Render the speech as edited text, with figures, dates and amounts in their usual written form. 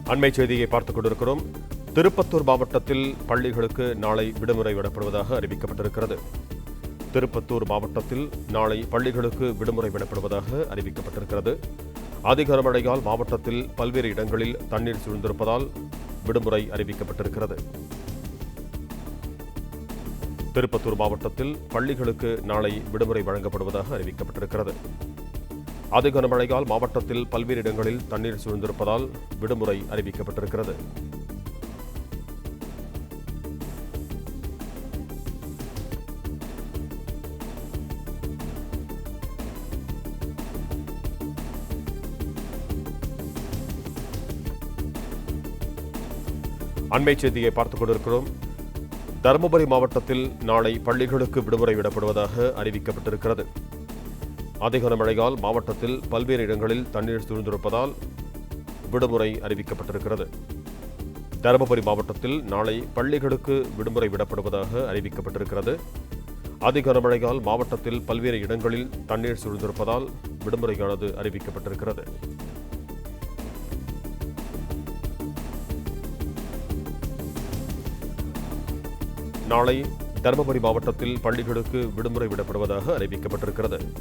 அண்மைச் செய்தியை பார்த்துக் கொண்டிருக்கிறோம். திருப்பத்தூர் மாவட்டத்தில் பள்ளிகளுக்கு நாளை விடுமுறை விடப்படுவதாக அறிவிக்கப்பட்டிருக்கிறது. திருப்பத்தூர் மாவட்டத்தில் நாளை பள்ளிகளுக்கு விடுமுறை விடப்படுவதாக அறிவிக்கப்பட்டிருக்கிறது. அதிக கனமழையால் மாவட்டத்தில் பல்வேறு இடங்களில் தண்ணீர் சூழ்ந்திருப்பதால் விடுமுறை அறிவிக்கப்பட்டிருக்கிறது. திருப்பத்தூர் மாவட்டத்தில் பள்ளிகளுக்கு நாளை விடுமுறை வழங்கப்படுவதாக அறிவிக்கப்பட்டிருக்கிறது. அதிக கனமழையால் மாவட்டத்தில் பல்வேறு இடங்களில் தண்ணீர் சூழ்ந்திருப்பதால் விடுமுறை அறிவிக்கப்பட்டிருக்கிறது. அண்மைச் செய்தியை பார்த்துக் கொண்டிருக்கிறோம். தருமபுரி மாவட்டத்தில் நாளை பள்ளிகளுக்கு விடுமுறை விடப்படுவதாக அறிவிக்கப்பட்டிருக்கிறது. அதிக கனமழையால் மாவட்டத்தில் பல்வேறு இடங்களில் தண்ணீர் சூழ்ந்திருப்பதால் விடுமுறை அறிவிக்கப்பட்டிருக்கிறது. தருமபுரி மாவட்டத்தில் நாளை பள்ளிகளுக்கு விடுமுறை விடப்படுவதாக அறிவிக்கப்பட்டிருக்கிறது. அதிக கனமழையால் மாவட்டத்தில் பல்வேறு இடங்களில் தண்ணீர் சூழ்ந்திருப்பதால் விடுமுறையானது அறிவிக்கப்பட்டிருக்கிறது. நாளை தருமபுரி மாவட்டத்தில் பள்ளிகளுக்கு விடுமுறை விடப்படுவதாக அறிவிக்கப்பட்டிருக்கிறது.